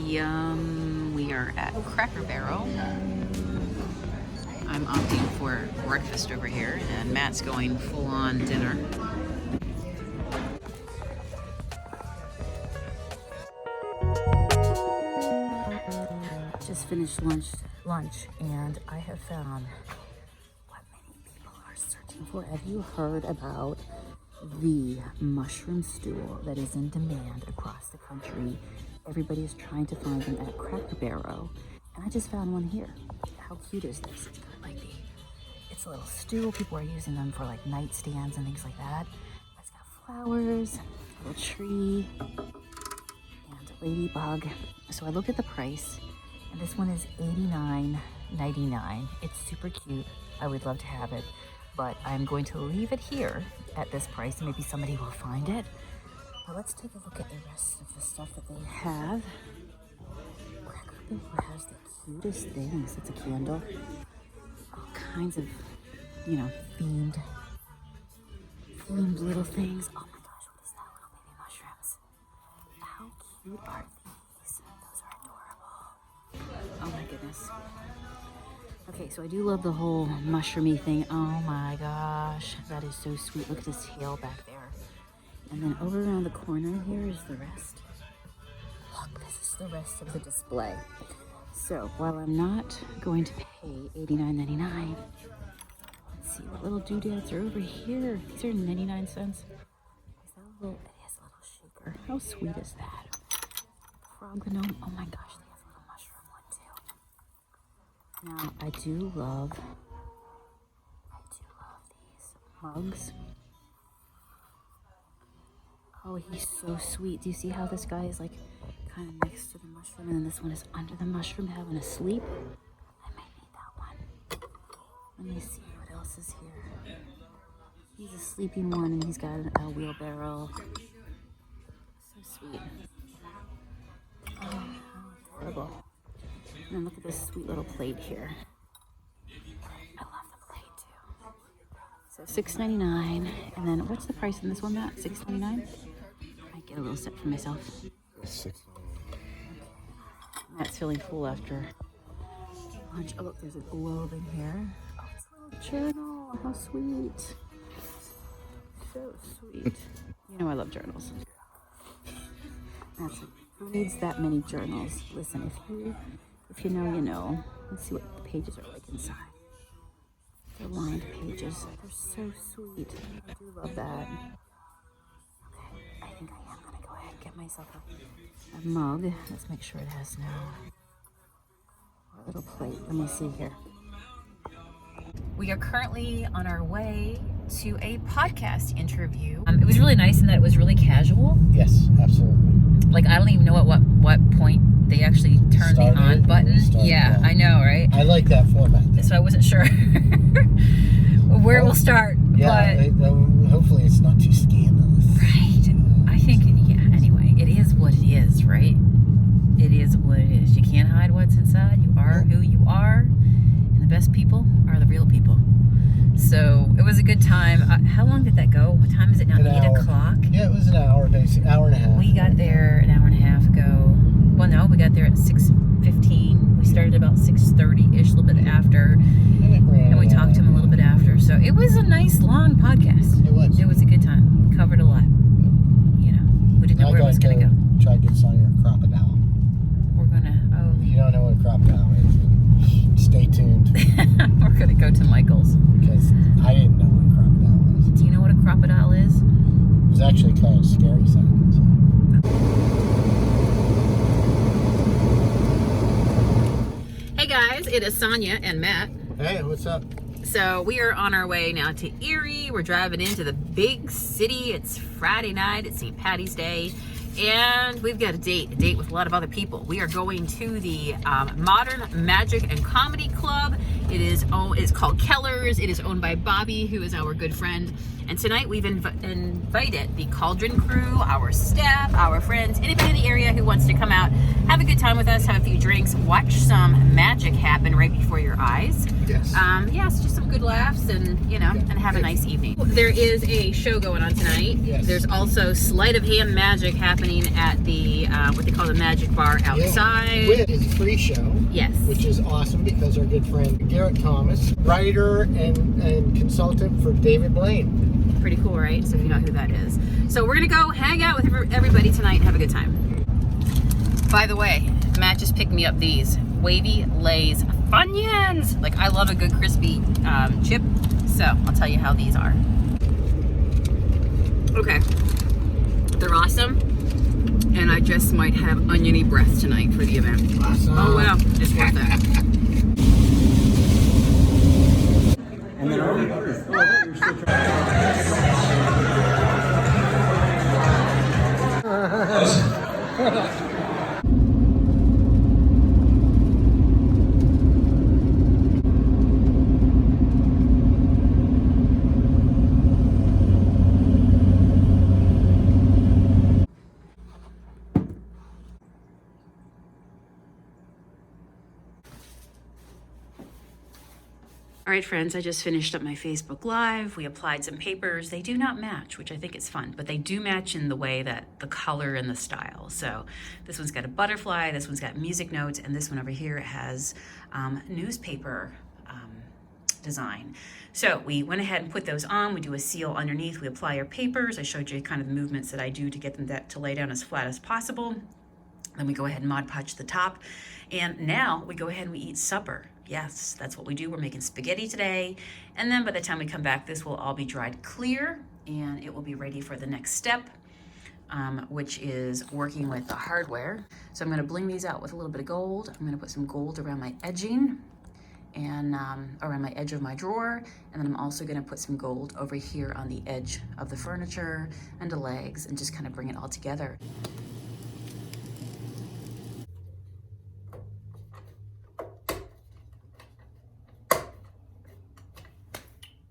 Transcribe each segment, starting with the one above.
We are at Cracker Barrel. I'm opting for breakfast over here, and Matt's going full-on dinner. Just finished lunch, and I have found what many people are searching for. Have you heard about the mushroom stool that is in demand across the country? Everybody is trying to find them at Cracker Barrel, and I just found one here. How cute is this? It's got like it's a little stool. People are using them for like nightstands and things like that. It's got flowers, a little tree, and a ladybug. So I looked at the price, and this one is $89.99. It's super cute. I would love to have it, but I'm going to leave it here at this price, and maybe somebody will find it. But let's take a look at the rest of the stuff that they have. Cracker Barrel has the cutest things. It's a candle. All kinds of, themed little things. Oh my gosh, what is that? Little baby mushrooms. How cute are these? Those are adorable. Oh my goodness. Okay, so I do love the whole mushroomy thing. Oh my gosh, that is so sweet. Look at this tail back there. And then over around the corner here is the rest. Look, this is the rest of the display. So while I'm not going to pay $89.99, let's see what little doodads are over here. These are 99 cents. Is that a little, it has a little shaker. How sweet is that? Frog gnome. Oh my gosh, they have a little mushroom one too. Now I do love these mugs. Oh, he's so sweet. Do you see how this guy is like kind of next to the mushroom, and then this one is under the mushroom having a sleep? I might need that one. Let me see what else is here. He's a sleeping one, and he's got a wheelbarrow. So sweet. Oh, how adorable. And then look at this sweet little plate here. I love the plate too. So $6.99, and then what's the price on this one, Matt? $6.99? Get a little sip for myself. $6. Matt's feeling full after lunch. Oh look, there's a globe in here. Oh, it's a little journal. How sweet. So sweet. You know I love journals. Who needs that many journals? Listen, if you know, you know. Let's see what the pages are like inside. They're lined pages. They're so sweet. I do love that. I think I am gonna go ahead and get myself a mug. Let's make sure it has a little plate. Let me see here. We are currently on our way to a podcast interview. It was really nice in that it was really casual. Yes, absolutely. Like I don't even know at what point they actually turned the on button. Yeah, I know, right? I like that format. So I wasn't sure where we'll start. Yeah, but hopefully it's not too scandalous. Right. I think, anyway, it is what it is, right? It is what it is. You can't hide what's inside. You are who you are. And the best people are the real people. So it was a good time. How long did that go? What time is it now? 8 o'clock? Yeah, it was an hour, basically. Hour and a half. We got there an hour and a half ago. Well, no, we got there at 6:15. We started about 6:30-ish, a little bit after. And we talked to him a little bit after. So it was a nice, long podcast. It was. It was a good time. We covered a lot. We didn't know where it was going to go. Try to get us on your crocodile. We're going to, If you don't know what a crocodile is, stay tuned. We're going to go to Michael's. Because I didn't know what a crocodile was. Do you know what a crocodile is? It was actually kind of scary sounding. Hey guys, it is Sonia and Matt. Hey, what's up? So we are on our way now to Erie. We're driving into the big city. It's Friday night. It's St. Patty's Day. And we've got a date with a lot of other people. We are going to the Modern Magic and Comedy Club. It's called Keller's. It is owned by Bobby, who is our good friend. And tonight we've invited the Cauldron crew, our staff, our friends, anybody in the area who wants to come out, have a good time with us, have a few drinks, watch some magic happen right before your eyes. Yes. Yes, just some good laughs and, you know, and have a nice evening. There is a show going on tonight. Yes. There's also sleight of hand magic happening at the, what they call the magic bar outside. With is a free show. Yes. Which is awesome because our good friend Garrett Thomas, writer and consultant for David Blaine. Pretty cool, right? So if you know who that is. So we're gonna go hang out with everybody tonight and have a good time. By the way, Matt just picked me up these Wavy Lay's Funyuns. Like, I love a good crispy chip, so I'll tell you how these are. Okay, they're awesome, and I just might have oniony breath tonight for the event. Awesome. Oh wow, it's worth it. And then All right, friends, I just finished up my Facebook Live. We applied some papers. They do not match, which I think is fun, but they do match in the way that the color and the style. So this one's got a butterfly, this one's got music notes, and this one over here has newspaper design. So we went ahead and put those on. We do a seal underneath. We apply our papers. I showed you kind of the movements that I do to get them to lay down as flat as possible. Then we go ahead and Mod Podge the top. And now we go ahead and we eat supper. Yes, that's what we do. We're making spaghetti today. And then by the time we come back, this will all be dried clear and it will be ready for the next step, which is working with the hardware. So I'm gonna bling these out with a little bit of gold. I'm gonna put some gold around my edging and around my edge of my drawer. And then I'm also gonna put some gold over here on the edge of the furniture and the legs and just kind of bring it all together.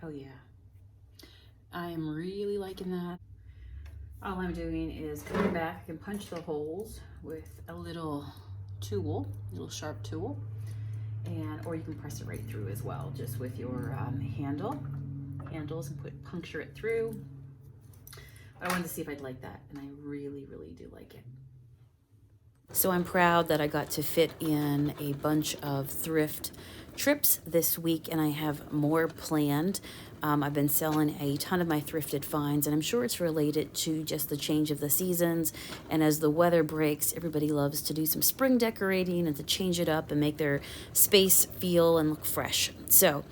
Oh yeah, I am really liking that. All I'm doing is coming back and punch the holes with a little tool, a little sharp tool, and or you can press it right through as well, just with your handles and puncture it through. I wanted to see if I'd like that, and I really, really do like it. So I'm proud that I got to fit in a bunch of thrift trips this week, and I have more planned. I've been selling a ton of my thrifted finds, and I'm sure it's related to just the change of the seasons. And as the weather breaks, everybody loves to do some spring decorating and to change it up and make their space feel and look fresh. So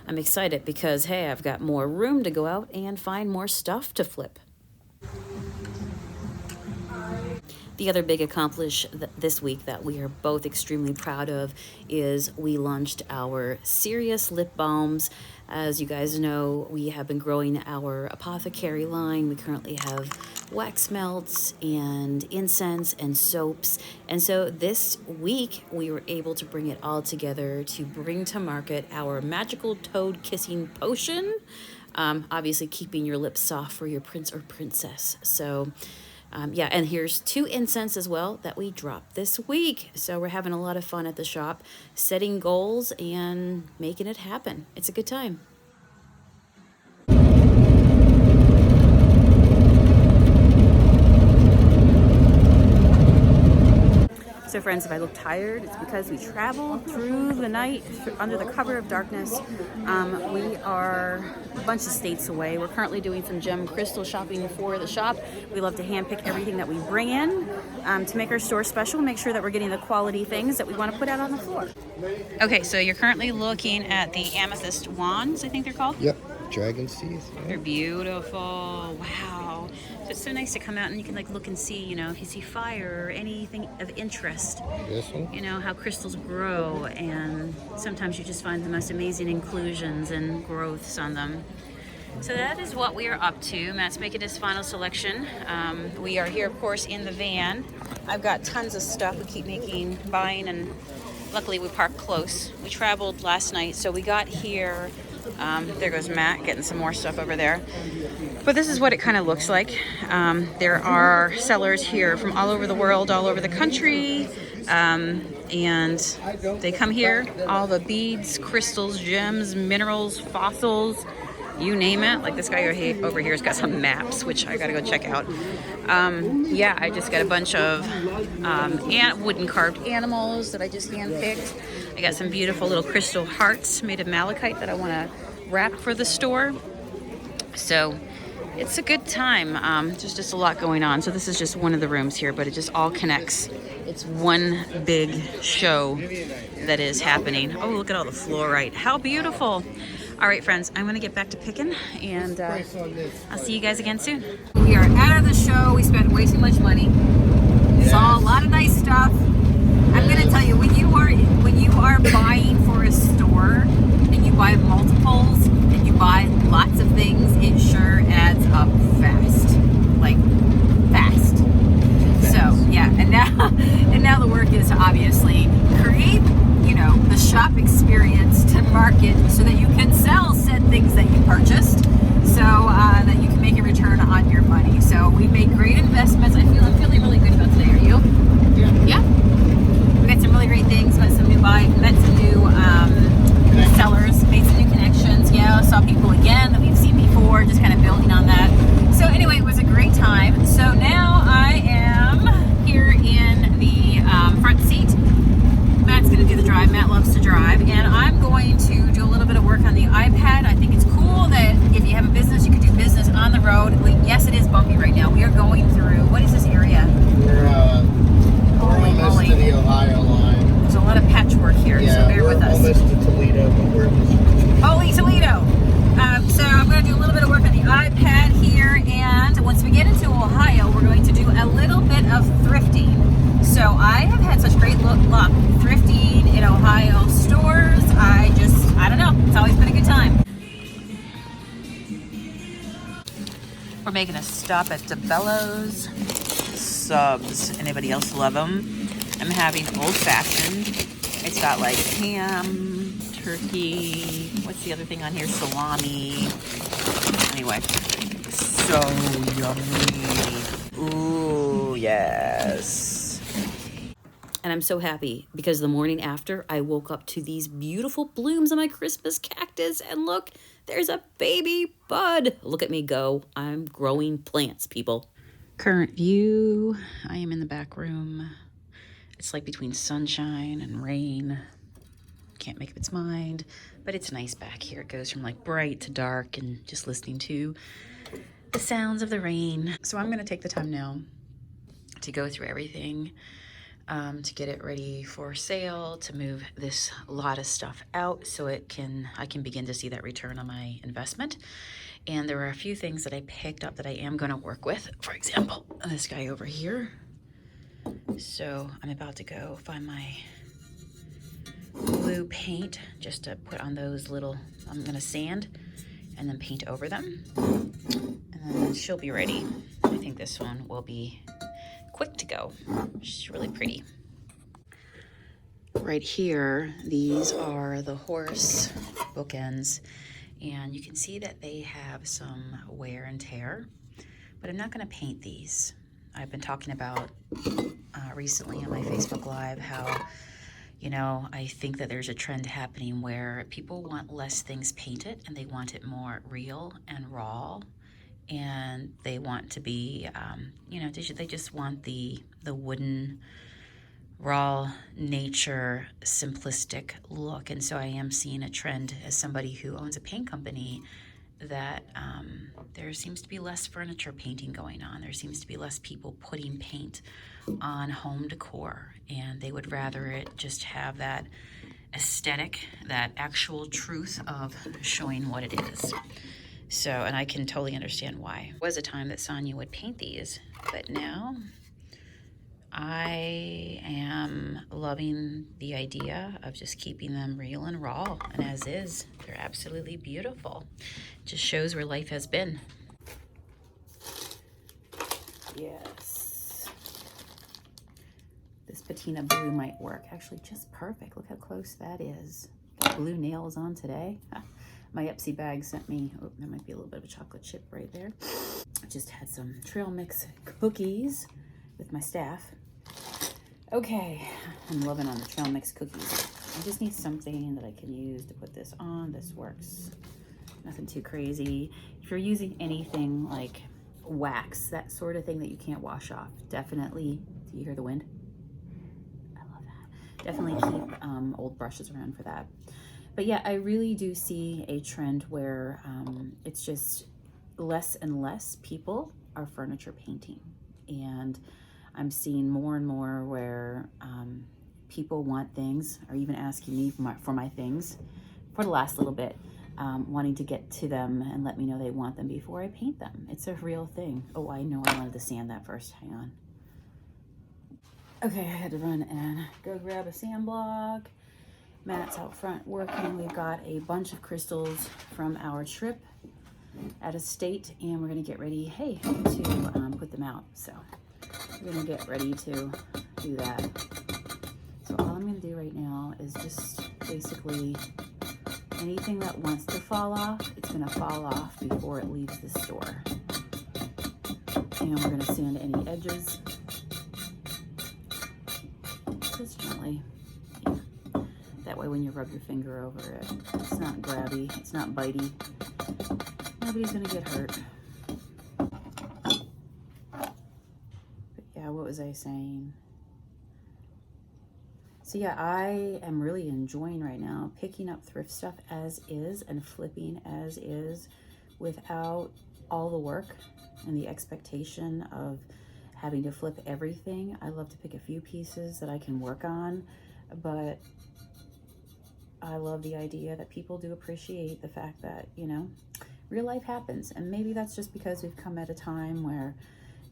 I'm excited because, hey, I've got more room to go out and find more stuff to flip. The other big accomplishment this week that we are both extremely proud of is we launched our Serious lip balms. As you guys know, we have been growing our apothecary line. We currently have wax melts and incense and soaps. And so this week we were able to bring it all together to bring to market our magical toad kissing potion. Obviously keeping your lips soft for your prince or princess. So yeah, and here's 2 incense as well that we dropped this week. So we're having a lot of fun at the shop, setting goals and making it happen. It's a good time. So friends, if I look tired, it's because we traveled through the night under the cover of darkness. We are a bunch of states away. We're currently doing some gem crystal shopping for the shop. We love to handpick everything that we bring in to make our store special, make sure that we're getting the quality things that we want to put out on the floor. Okay, so you're currently looking at the amethyst wands, I think they're called? Yep, dragon's teeth. Yeah. They're beautiful. Wow. So it's so nice to come out and you can like look and see, you know, if you see fire or anything of interest. This one? You know, how crystals grow, and sometimes you just find the most amazing inclusions and growths on them. So that is what we are up to. Matt's making his final selection. We are here, of course, in the van. I've got tons of stuff we keep buying, and luckily we parked close. We traveled last night, so we got here There goes Matt getting some more stuff over there. But this is what it kind of looks like. There are sellers here from all over the world, all over the country. And they come here, all the beads, crystals, gems, minerals, fossils, you name it. Like this guy over here has got some maps, which I gotta go check out. Yeah, I just got a bunch of wooden carved animals that I just hand-picked. I got some beautiful little crystal hearts made of malachite that I want to wrap for the store. So it's a good time. There's just a lot going on. So this is just one of the rooms here, but it just all connects. It's one big show that is happening. Oh, look at all the fluorite. How beautiful. All right, friends, I'm going to get back to picking, and I'll see you guys again soon. We are out of the show. We spent way too much money. Saw a lot of nice stuff. I'm going to tell you, when you are buying for a store and you buy multiples and you buy lots of things, it sure adds up fast. Like, fast. So, yeah, and now the work is to obviously create, the shop experience to market so that you can sell said things that you purchased, so that you can make a return on your money. So we made great investments. I'm feeling really good about today. Are you? Yeah. We got some really great things. Met some new sellers, made some new connections. Yeah, saw people again that we've seen before. Just kind of building on that. So anyway, it was a great time. So now I am here in the front seat. Matt's going to do the drive. Matt loves to drive. And I'm going to do a little bit of work on the iPad. I think it's cool that if you have a business, you can do business on the road. Yes, it is bumpy right now. We are going through, what is this area? We're almost to the Ohio line. There's a lot of patchwork here, Yeah, so bear with us. We're almost to Toledo, but we're just... Holy Toledo! So I'm going to do a little bit of work on the iPad here, and once we get into Ohio, we're going to do a little bit of thrifting. So I have had such great luck thrifting in Ohio stores. I don't know. It's always been a good time. We're making a stop at DeBello's subs. Anybody else love them? I'm having old fashioned. It's got like ham, turkey. What's the other thing on here? Salami. Anyway, so yummy. Ooh, yes. And I'm so happy because the morning after I woke up to these beautiful blooms on my Christmas cactus, and look, there's a baby bud. Look at me go. I'm growing plants, people. Current view. I am in the back room. It's like between sunshine and rain. Can't make up its mind, but it's nice back here. It goes from like bright to dark and just listening to the sounds of the rain. So I'm going to take the time now to go through everything, to get it ready for sale, to move this lot of stuff out so I can begin to see that return on my investment. And there are a few things that I picked up that I am going to work with. For example, this guy over here. So I'm about to go find my blue paint just to put on those little, I'm going to sand and then paint over them. And then she'll be ready. I think this one will be quick to go. She's really pretty. Right here, these are the horse bookends, and you can see that they have some wear and tear, but I'm not going to paint these. I've been talking about recently on my Facebook Live how, I think that there's a trend happening where people want less things painted and they want it more real and raw, and they want to be, they just want the wooden, raw nature, simplistic look. And so I am seeing a trend as somebody who owns a paint company that there seems to be less furniture painting going on. There seems to be less people putting paint on home decor, and they would rather it just have that aesthetic, that actual truth of showing what it is. So, and I can totally understand why. There was a time that Sonia would paint these, but now I am loving the idea of just keeping them real and raw and as is. They're absolutely beautiful. Just shows where life has been. Yes. This patina blue might work. Actually, just perfect. Look how close that is. Got blue nails on today. My Epsi bag sent me, oh, there might be a little bit of a chocolate chip right there. I just had some trail mix cookies with my staff. Okay, I'm loving on the trail mix cookies. I just need something that I can use to put this on. This works. Nothing too crazy. If you're using anything like wax, that sort of thing that you can't wash off, definitely, do you hear the wind? I love that. Definitely keep old brushes around for that. But yeah, I really do see a trend where it's just less and less people are furniture painting. And I'm seeing more and more where people want things, or even asking me for my things for the last little bit, wanting to get to them and let me know they want them before I paint them. It's a real thing. Oh, I know I wanted to sand that first. Hang on. Okay, I had to run and go grab a sand block. Matt's out front working. We've got a bunch of crystals from our trip out of state, and we're gonna get ready, hey, to put them out. So we're gonna get ready to do that. So all I'm gonna do right now is just basically anything that wants to fall off, it's gonna fall off before it leaves the store. And we're gonna sand any edges just gently. Yeah. That way when you rub your finger over it, it's not grabby, it's not bitey. Nobody's gonna get hurt. But yeah, what was I saying? So yeah, I am really enjoying right now picking up thrift stuff as is and flipping as is without all the work and the expectation of having to flip everything. I love to pick a few pieces that I can work on, but I love the idea that people do appreciate the fact that, you know, real life happens. And maybe that's just because we've come at a time where,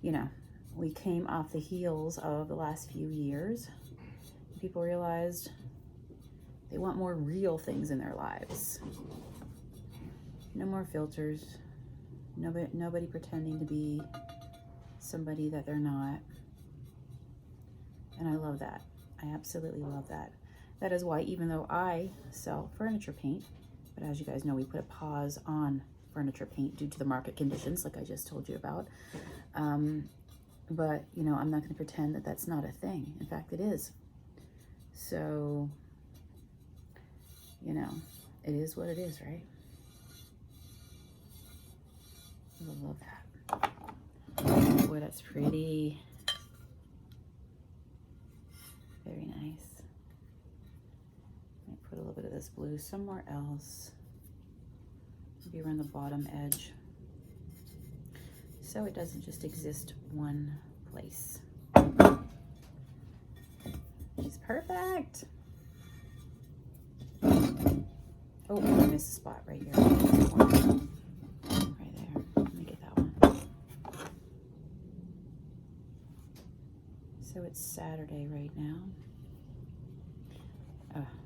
you know, we came off the heels of the last few years. People realized they want more real things in their lives. No more filters. Nobody pretending to be somebody that they're not. And I love that. I absolutely love that. That is why, even though I sell furniture paint, but as you guys know, we put a pause on furniture paint due to the market conditions, like I just told you about. But, you know, I'm not going to pretend that that's not a thing. In fact, it is. So, you know, it is what it is, right? I love that. Boy, that's pretty. Very nice. Let me put a little bit of this blue somewhere else. Maybe around the bottom edge. So it doesn't just exist one place. She's perfect. Oh, I missed a spot right here. Right there. Let me get that one. So it's Saturday right now.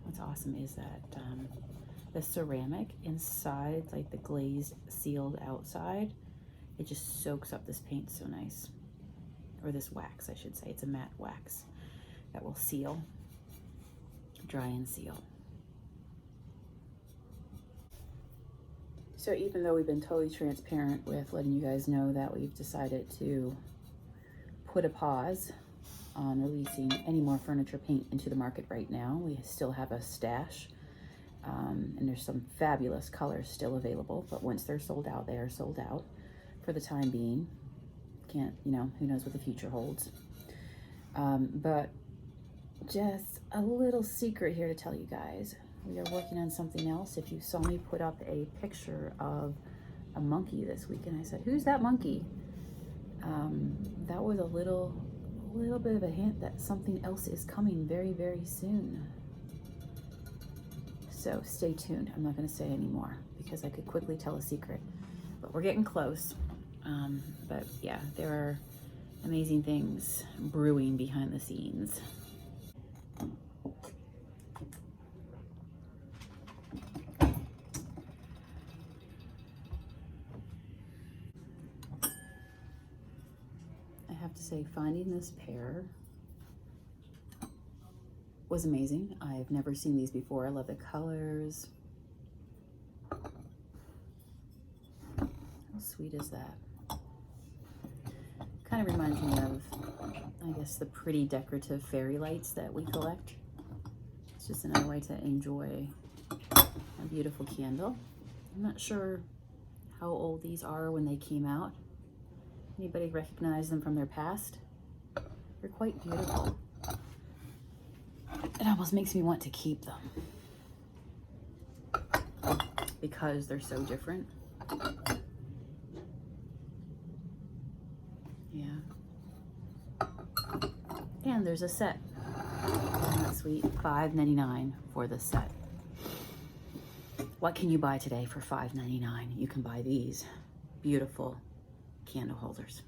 What's awesome is that the ceramic inside, like the glazed sealed outside, it just soaks up this paint so nice. Or this wax, I should say. It's a matte wax that will seal, dry and seal. So even though we've been totally transparent with letting you guys know that we've decided to put a pause on releasing any more furniture paint into the market right now, we still have a stash, and there's some fabulous colors still available, but once they're sold out, they are sold out for the time being. Can't, you know, who knows what the future holds. But just a little secret here to tell you guys. We are working on something else. If you saw me put up a picture of a monkey this week, and I said, who's that monkey? That was a little bit of a hint that something else is coming very, very soon. So stay tuned. I'm not going to say anymore because I could quickly tell a secret, but we're getting close. But yeah, there are amazing things brewing behind the scenes. I have to say, finding this pair was amazing. I've never seen these before. I love the colors. sweet is that? Kind of reminds me of, I guess, the pretty decorative fairy lights that we collect. It's just another way to enjoy a beautiful candle. I'm not sure how old these are when they came out. Anybody recognize them from their past? They're quite beautiful. It almost makes me want to keep them because they're so different. Yeah. And there's a set. Isn't that sweet? $5.99 for the set. What can you buy today for $5.99? You can buy these beautiful candle holders.